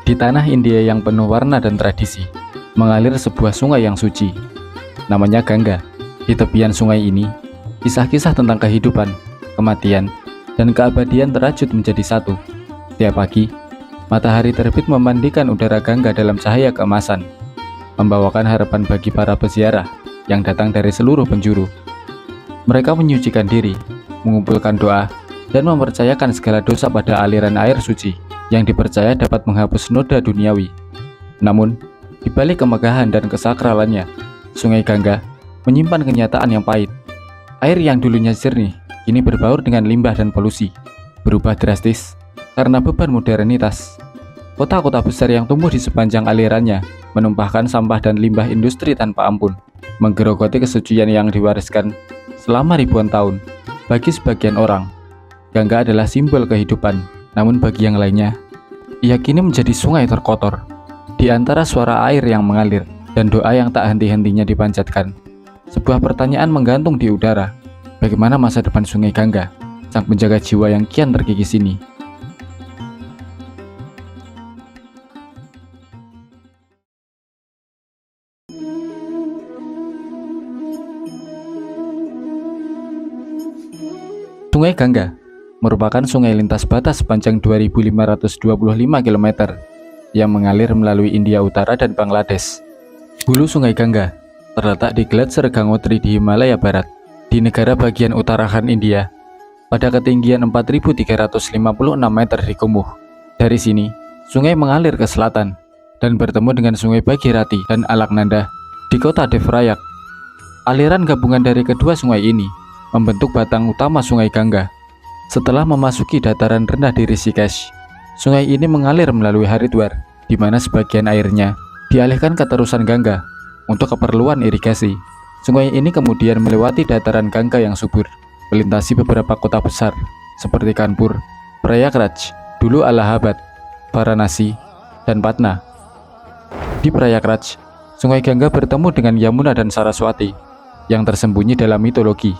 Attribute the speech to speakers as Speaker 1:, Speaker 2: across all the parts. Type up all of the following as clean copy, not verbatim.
Speaker 1: Di tanah India yang penuh warna dan tradisi, mengalir sebuah sungai yang suci. Namanya Gangga. Di tepian sungai ini, kisah-kisah tentang kehidupan, kematian, dan keabadian terajut menjadi satu. Tiap pagi, matahari terbit memandikan udara Gangga dalam cahaya keemasan, membawakan harapan bagi para peziarah yang datang dari seluruh penjuru. Mereka menyucikan diri, mengumpulkan doa, dan mempercayakan segala dosa pada aliran air suci yang dipercaya dapat menghapus noda duniawi. Namun, di balik kemegahan dan kesakralannya, Sungai Gangga menyimpan kenyataan yang pahit. Air yang dulunya jernih, kini berbaur dengan limbah dan polusi, berubah drastis karena beban modernitas. Kota-kota besar yang tumbuh di sepanjang alirannya menumpahkan sampah dan limbah industri tanpa ampun, menggerogoti kesucian yang diwariskan selama ribuan tahun. Bagi sebagian orang, Gangga adalah simbol kehidupan, namun bagi yang lainnya, ia kini menjadi sungai terkotor. Di antara suara air yang mengalir dan doa yang tak henti-hentinya dipanjatkan, sebuah pertanyaan menggantung di udara. Bagaimana masa depan Sungai Gangga, sang penjaga jiwa yang kian terkikis ini? Sungai Gangga merupakan sungai lintas batas sepanjang 2.525 km yang mengalir melalui India Utara dan Bangladesh. Hulu Sungai Gangga terletak di Gletser Gangotri di Himalaya Barat, di negara bagian utarahan India, pada ketinggian 4.356 meter di Kumuh. Dari sini, sungai mengalir ke selatan dan bertemu dengan Sungai Bhagirathi dan Alaknanda di kota Devrayak. Aliran gabungan dari kedua sungai ini membentuk batang utama Sungai Gangga. Setelah memasuki dataran rendah di Rishikesh, sungai ini mengalir melalui Haridwar, di mana sebagian airnya dialihkan ke terusan Gangga untuk keperluan irigasi. Sungai ini kemudian melewati dataran Gangga yang subur, melintasi beberapa kota besar seperti Kanpur, Prayagraj, dulu Allahabad, Varanasi, dan Patna. Di Prayagraj, Sungai Gangga bertemu dengan Yamuna dan Saraswati yang tersembunyi dalam mitologi,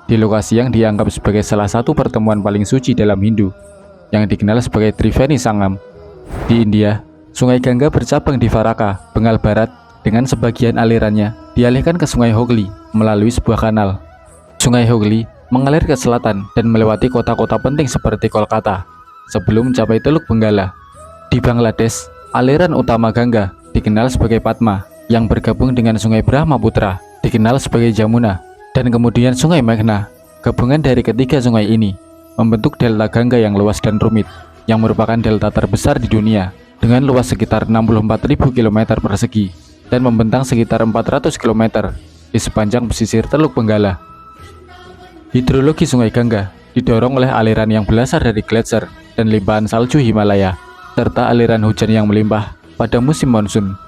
Speaker 1: di lokasi yang dianggap sebagai salah satu pertemuan paling suci dalam Hindu, yang dikenal sebagai Triveni Sangam. Di India, Sungai Gangga bercabang di Faraka, Bengal Barat, dengan sebagian alirannya dialihkan ke Sungai Hooghly melalui sebuah kanal. Sungai Hooghly mengalir ke selatan dan melewati kota-kota penting seperti Kolkata, sebelum mencapai Teluk Benggala. Di Bangladesh, aliran utama Gangga dikenal sebagai Padma, yang bergabung dengan Sungai Brahmaputra, dikenal sebagai Jamuna, dan kemudian Sungai Meghna. Gabungan dari ketiga sungai ini membentuk delta Gangga yang luas dan rumit, yang merupakan delta terbesar di dunia dengan luas sekitar 64.000 km persegi dan membentang sekitar 400 km di sepanjang pesisir Teluk Benggala. Hidrologi Sungai Gangga didorong oleh aliran yang berasal dari gletser dan limpahan salju Himalaya, serta aliran hujan yang melimpah pada musim monsun.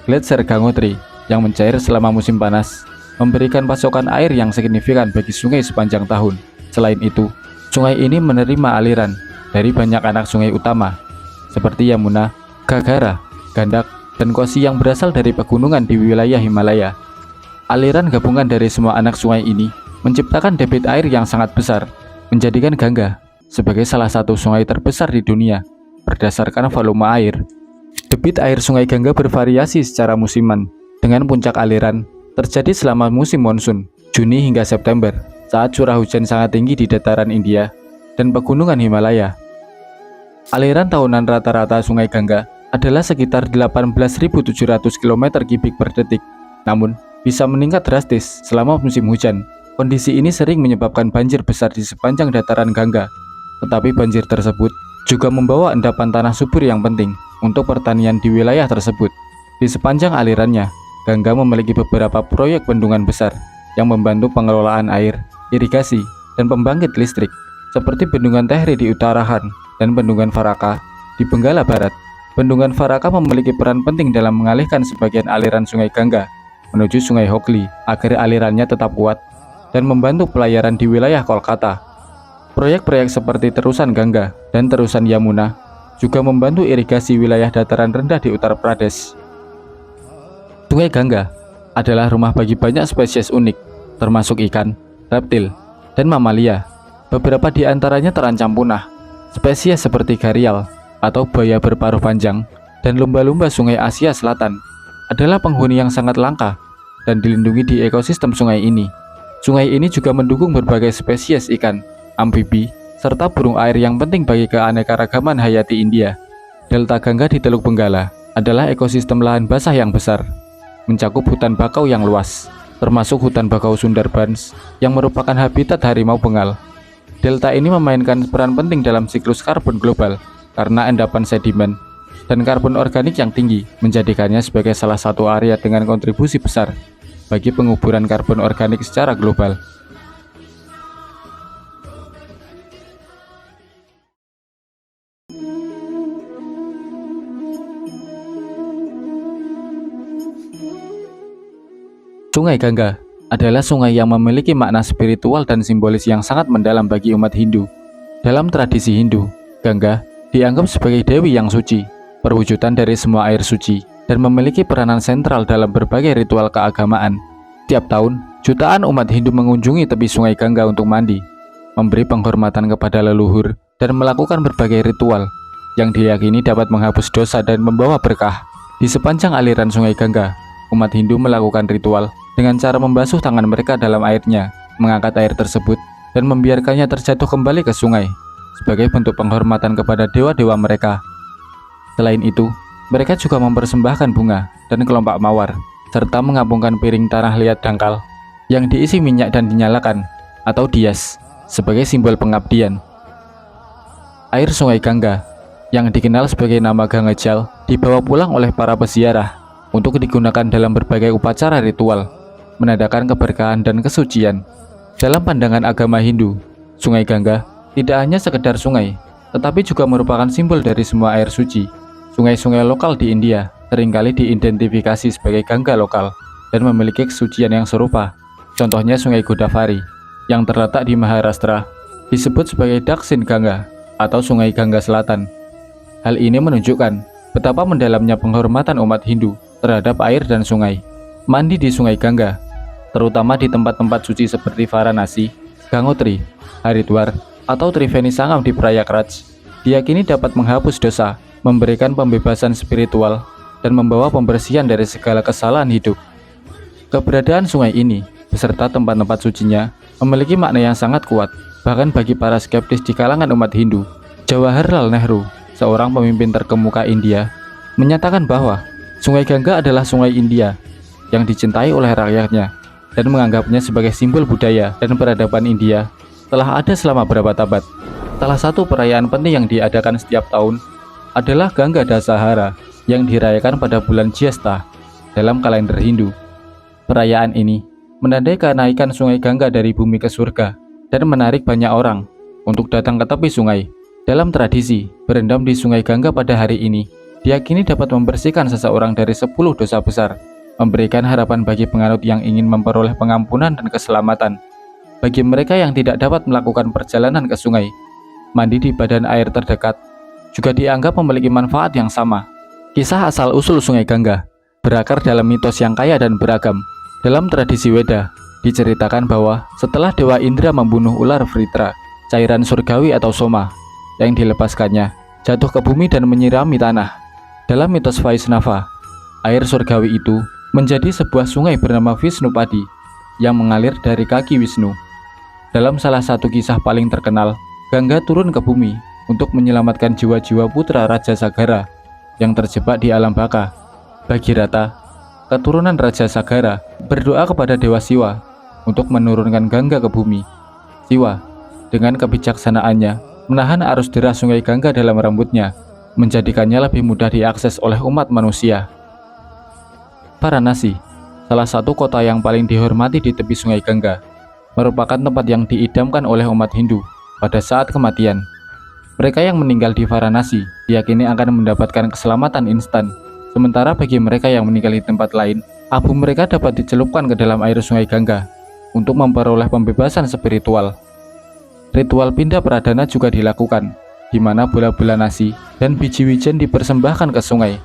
Speaker 1: Gletser Gangotri yang mencair selama musim panas memberikan pasokan air yang signifikan bagi sungai sepanjang tahun. Selain itu, sungai ini menerima aliran dari banyak anak sungai utama seperti Yamuna, Ghaghara, Gandak, dan Kosi yang berasal dari pegunungan di wilayah Himalaya. Aliran gabungan dari semua anak sungai ini menciptakan debit air yang sangat besar, menjadikan Gangga sebagai salah satu sungai terbesar di dunia berdasarkan volume air. Debit air Sungai Gangga bervariasi secara musiman, dengan puncak aliran terjadi selama musim monsun, Juni hingga September, saat curah hujan sangat tinggi di dataran India dan pegunungan Himalaya. Aliran tahunan rata-rata Sungai Gangga adalah sekitar 18.700 km3 per detik, namun bisa meningkat drastis selama musim hujan. Kondisi ini sering menyebabkan banjir besar di sepanjang dataran Gangga, tetapi banjir tersebut juga membawa endapan tanah subur yang penting untuk pertanian di wilayah tersebut. Di sepanjang alirannya, Gangga memiliki beberapa proyek bendungan besar yang membantu pengelolaan air, irigasi, dan pembangkit listrik, seperti Bendungan Tehri di Uttarakhand dan Bendungan Faraka di Benggala Barat. Bendungan Faraka memiliki peran penting dalam mengalihkan sebagian aliran Sungai Gangga menuju Sungai Hooghly agar alirannya tetap kuat dan membantu pelayaran di wilayah Kolkata. Proyek-proyek seperti Terusan Gangga dan Terusan Yamuna juga membantu irigasi wilayah dataran rendah di Uttar Pradesh. Sungai Gangga adalah rumah bagi banyak spesies unik, termasuk ikan, reptil, dan mamalia. Beberapa di antaranya terancam punah. Spesies seperti gharial atau buaya berparuh panjang dan lumba-lumba Sungai Asia Selatan adalah penghuni yang sangat langka dan dilindungi di ekosistem sungai ini. Sungai ini juga mendukung berbagai spesies ikan, amfibi, serta burung air yang penting bagi keanekaragaman hayati India. Delta Gangga di Teluk Benggala adalah ekosistem lahan basah yang besar, mencakup hutan bakau yang luas, termasuk hutan bakau Sundarbans yang merupakan habitat harimau Bengal. Delta ini memainkan peran penting dalam siklus karbon global karena endapan sedimen dan karbon organik yang tinggi menjadikannya sebagai salah satu area dengan kontribusi besar bagi penguburan karbon organik secara global. Sungai Gangga adalah sungai yang memiliki makna spiritual dan simbolis yang sangat mendalam bagi umat Hindu. Dalam tradisi Hindu, Gangga dianggap sebagai dewi yang suci, perwujudan dari semua air suci, dan memiliki peranan sentral dalam berbagai ritual keagamaan. Tiap tahun, jutaan umat Hindu mengunjungi tepi Sungai Gangga untuk mandi, memberi penghormatan kepada leluhur, dan melakukan berbagai ritual yang diyakini dapat menghapus dosa dan membawa berkah. Di sepanjang aliran Sungai Gangga, umat Hindu melakukan ritual dengan cara membasuh tangan mereka dalam airnya, mengangkat air tersebut, dan membiarkannya terjatuh kembali ke sungai sebagai bentuk penghormatan kepada dewa-dewa mereka. Selain itu, mereka juga mempersembahkan bunga dan kelopak mawar, serta mengapungkan piring tanah liat dangkal yang diisi minyak dan dinyalakan, atau dias, sebagai simbol pengabdian. Air Sungai Gangga, yang dikenal sebagai nama Gangajal, dibawa pulang oleh para peziarah untuk digunakan dalam berbagai upacara ritual, menandakan keberkahan dan kesucian. Dalam pandangan agama Hindu, Sungai Gangga tidak hanya sekedar sungai, tetapi juga merupakan simbol dari semua air suci. Sungai-sungai lokal di India seringkali diidentifikasi sebagai gangga lokal dan memiliki kesucian yang serupa. Contohnya Sungai Godavari yang terletak di Maharashtra disebut sebagai Dakshin Gangga atau Sungai Gangga Selatan. Hal ini menunjukkan betapa mendalamnya penghormatan umat Hindu terhadap air dan sungai. Mandi di Sungai Gangga, terutama di tempat-tempat suci seperti Varanasi, Gangotri, Haridwar, atau Triveni Sangam di Prayagraj, diyakini dapat menghapus dosa, memberikan pembebasan spiritual, dan membawa pembersihan dari segala kesalahan hidup. Keberadaan sungai ini, beserta tempat-tempat sucinya, memiliki makna yang sangat kuat, bahkan bagi para skeptis di kalangan umat Hindu. Jawaharlal Nehru, seorang pemimpin terkemuka India, menyatakan bahwa Sungai Gangga adalah sungai India yang dicintai oleh rakyatnya dan menganggapnya sebagai simbol budaya dan peradaban India telah ada selama berapa abad. Salah satu perayaan penting yang diadakan setiap tahun adalah Gangga Dasahara yang dirayakan pada bulan Jyesta dalam kalender Hindu. Perayaan ini menandai kenaikan Sungai Gangga dari bumi ke surga dan menarik banyak orang untuk datang ke tepi sungai. Dalam tradisi, berendam di Sungai Gangga pada hari ini diyakini dapat membersihkan seseorang dari 10 dosa besar, memberikan harapan bagi penganut yang ingin memperoleh pengampunan dan keselamatan. Bagi mereka yang tidak dapat melakukan perjalanan ke sungai, mandi di badan air terdekat juga dianggap memiliki manfaat yang sama. Kisah asal-usul Sungai Gangga berakar dalam mitos yang kaya dan beragam. Dalam tradisi Weda, diceritakan bahwa setelah Dewa Indra membunuh ular Vritra, cairan surgawi atau soma yang dilepaskannya jatuh ke bumi dan menyirami tanah. Dalam mitos Vaisnava, air surgawi itu menjadi sebuah sungai bernama Visnupadi yang mengalir dari kaki Wisnu. Dalam salah satu kisah paling terkenal, Gangga turun ke bumi untuk menyelamatkan jiwa-jiwa putra Raja Sagara yang terjebak di alam baka. Bhagirata, keturunan Raja Sagara, berdoa kepada Dewa Siwa untuk menurunkan Gangga ke bumi. Siwa, dengan kebijaksanaannya, menahan arus deras Sungai Gangga dalam rambutnya, menjadikannya lebih mudah diakses oleh umat manusia. Varanasi, salah satu kota yang paling dihormati di tepi Sungai Gangga, merupakan tempat yang diidamkan oleh umat Hindu pada saat kematian. Mereka yang meninggal di Varanasi diyakini akan mendapatkan keselamatan instan, sementara bagi mereka yang meninggal di tempat lain, abu mereka dapat dicelupkan ke dalam air Sungai Gangga untuk memperoleh pembebasan spiritual. Ritual pindah pradana juga dilakukan, di mana bola-bola nasi dan biji wijen dipersembahkan ke sungai,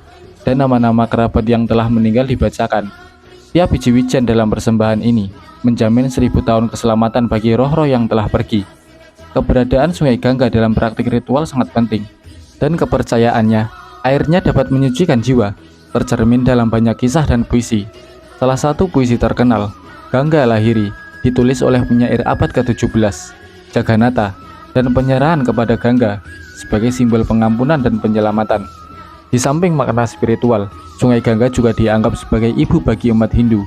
Speaker 1: dan nama-nama kerabat yang telah meninggal dibacakan. Tiap biji wijen dalam persembahan ini menjamin 1000 tahun keselamatan bagi roh-roh yang telah pergi. Keberadaan Sungai Gangga dalam praktik ritual sangat penting, dan kepercayaannya Airnya dapat menyucikan jiwa, tercermin dalam banyak kisah dan puisi. Salah satu puisi terkenal, Gangga Lahiri, ditulis oleh penyair abad ke-17, Jagannatha, dan penyerahan kepada Gangga sebagai simbol pengampunan dan penyelamatan. Di samping makna spiritual, Sungai Gangga juga dianggap sebagai ibu bagi umat Hindu,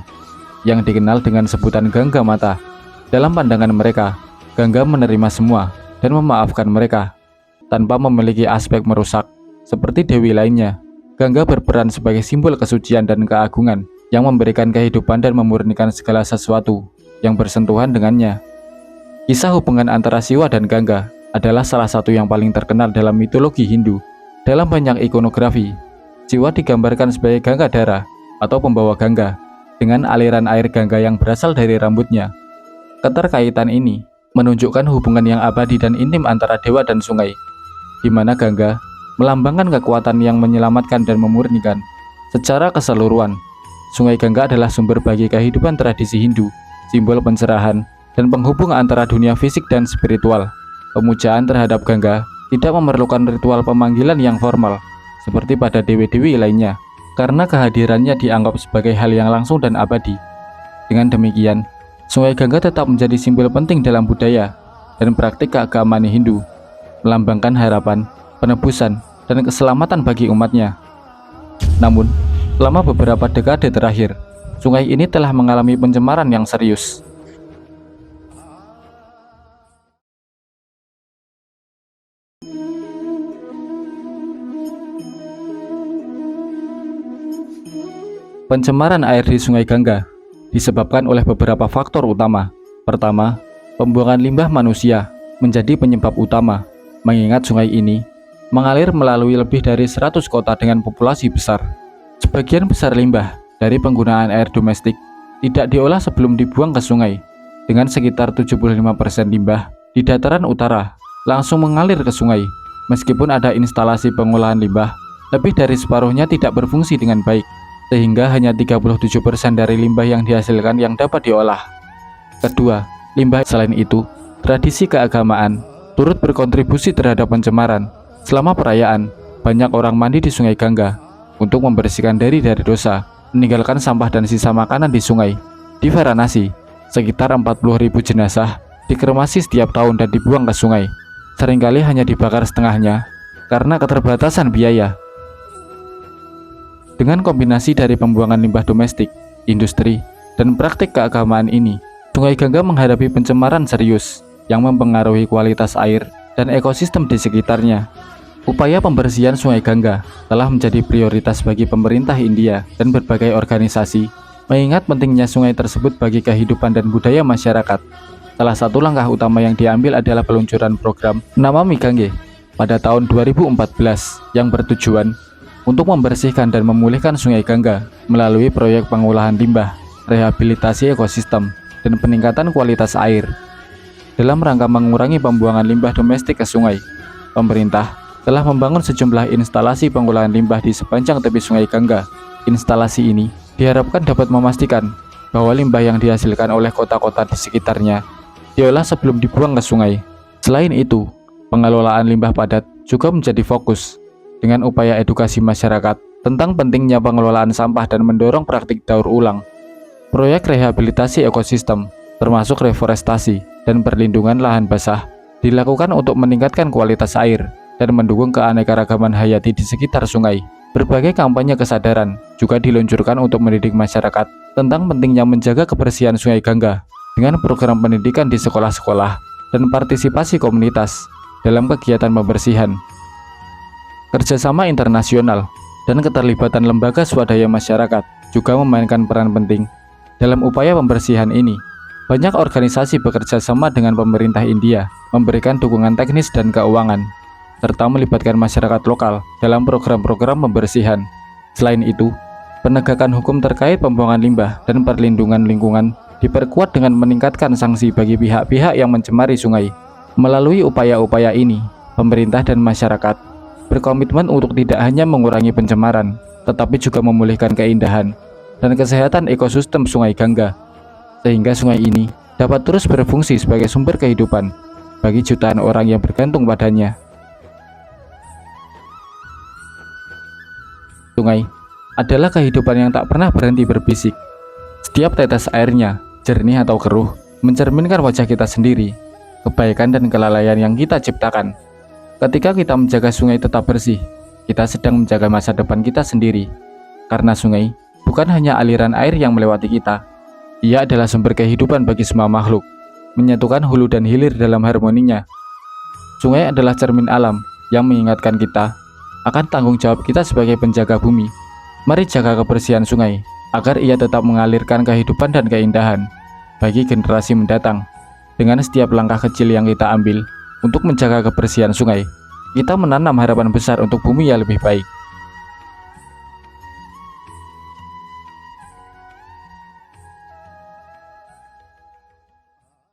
Speaker 1: yang dikenal dengan sebutan Gangga Mata. Dalam pandangan mereka, Gangga menerima semua dan memaafkan mereka, tanpa memiliki aspek merusak. Seperti dewi lainnya, Gangga berperan sebagai simbol kesucian dan keagungan yang memberikan kehidupan dan memurnikan segala sesuatu yang bersentuhan dengannya. Kisah hubungan antara Siwa dan Gangga adalah salah satu yang paling terkenal dalam mitologi Hindu. Dalam banyak ikonografi, Siwa digambarkan sebagai Gangadhara atau pembawa Gangga, dengan aliran air Gangga yang berasal dari rambutnya. Keterkaitan ini menunjukkan hubungan yang abadi dan intim antara dewa dan sungai, di mana Gangga melambangkan kekuatan yang menyelamatkan dan memurnikan. Secara keseluruhan, Sungai Gangga adalah sumber bagi kehidupan tradisi Hindu, simbol pencerahan, dan penghubung antara dunia fisik dan spiritual. Pemujaan terhadap Gangga tidak memerlukan ritual pemanggilan yang formal, seperti pada dewi-dewi lainnya, karena kehadirannya dianggap sebagai hal yang langsung dan abadi. Dengan demikian, Sungai Gangga tetap menjadi simbol penting dalam budaya dan praktik keagamaan Hindu, melambangkan harapan, penebusan, dan keselamatan bagi umatnya. Namun, selama beberapa dekade terakhir, sungai ini telah mengalami pencemaran yang serius. Pencemaran air di Sungai Gangga disebabkan oleh beberapa faktor utama. Pertama, pembuangan limbah manusia menjadi penyebab utama, mengingat sungai ini mengalir melalui lebih dari 100 kota dengan populasi besar. Sebagian besar limbah dari penggunaan air domestik tidak diolah sebelum dibuang ke sungai, dengan sekitar 75% limbah di dataran utara langsung mengalir ke sungai. Meskipun ada instalasi pengolahan limbah, lebih dari separuhnya tidak berfungsi dengan baik, sehingga hanya 37% dari limbah yang dihasilkan yang dapat diolah. Kedua, limbah. Selain itu, tradisi keagamaan turut berkontribusi terhadap pencemaran. Selama perayaan, banyak orang mandi di Sungai Gangga untuk membersihkan diri dari dosa, meninggalkan sampah dan sisa makanan di sungai. Di Varanasi, sekitar 40.000 jenazah dikremasi setiap tahun dan dibuang ke sungai. Seringkali hanya dibakar setengahnya karena keterbatasan biaya. Dengan kombinasi dari pembuangan limbah domestik, industri, dan praktik keagamaan ini, Sungai Gangga menghadapi pencemaran serius yang mempengaruhi kualitas air dan ekosistem di sekitarnya. Upaya pembersihan Sungai Gangga telah menjadi prioritas bagi pemerintah India dan berbagai organisasi, mengingat pentingnya sungai tersebut bagi kehidupan dan budaya masyarakat. Salah satu langkah utama yang diambil adalah peluncuran program Namami Gange pada tahun 2014 yang bertujuan untuk membersihkan dan memulihkan Sungai Gangga melalui proyek pengolahan limbah, rehabilitasi ekosistem, dan peningkatan kualitas air. Dalam rangka mengurangi pembuangan limbah domestik ke sungai, pemerintah telah membangun sejumlah instalasi pengolahan limbah di sepanjang tepi Sungai Gangga. Instalasi ini diharapkan dapat memastikan bahwa limbah yang dihasilkan oleh kota-kota di sekitarnya diolah sebelum dibuang ke sungai. Selain itu, pengelolaan limbah padat juga menjadi fokus, dengan upaya edukasi masyarakat tentang pentingnya pengelolaan sampah dan mendorong praktik daur ulang. Proyek rehabilitasi ekosistem, termasuk reforestasi dan perlindungan lahan basah, dilakukan untuk meningkatkan kualitas air dan mendukung keanekaragaman hayati di sekitar sungai. Berbagai kampanye kesadaran juga diluncurkan untuk mendidik masyarakat tentang pentingnya menjaga kebersihan Sungai Gangga dengan program pendidikan di sekolah-sekolah dan partisipasi komunitas dalam kegiatan pembersihan. Kerjasama internasional dan keterlibatan lembaga swadaya masyarakat juga memainkan peran penting dalam upaya pembersihan ini. Banyak organisasi bekerja sama dengan pemerintah India, memberikan dukungan teknis dan keuangan, serta melibatkan masyarakat lokal dalam program-program pembersihan. Selain itu, penegakan hukum terkait pembuangan limbah dan perlindungan lingkungan diperkuat dengan meningkatkan sanksi bagi pihak-pihak yang mencemari sungai. Melalui upaya-upaya ini, pemerintah dan masyarakat berkomitmen untuk tidak hanya mengurangi pencemaran, tetapi juga memulihkan keindahan dan kesehatan ekosistem Sungai Gangga, sehingga sungai ini dapat terus berfungsi sebagai sumber kehidupan bagi jutaan orang yang bergantung padanya. Sungai adalah kehidupan yang tak pernah berhenti berbisik. Setiap tetes airnya, jernih atau keruh, mencerminkan wajah kita sendiri, kebaikan dan kelalaian yang kita ciptakan. Ketika kita menjaga sungai tetap bersih, kita sedang menjaga masa depan kita sendiri. Karena sungai bukan hanya aliran air yang melewati kita, ia adalah sumber kehidupan bagi semua makhluk, menyatukan hulu dan hilir dalam harmoninya. Sungai adalah cermin alam yang mengingatkan kita akan tanggung jawab kita sebagai penjaga bumi. Mari jaga kebersihan sungai, agar ia tetap mengalirkan kehidupan dan keindahan bagi generasi mendatang. Dengan setiap langkah kecil yang kita ambil untuk menjaga kebersihan sungai, kita menanam harapan besar untuk bumi yang lebih baik.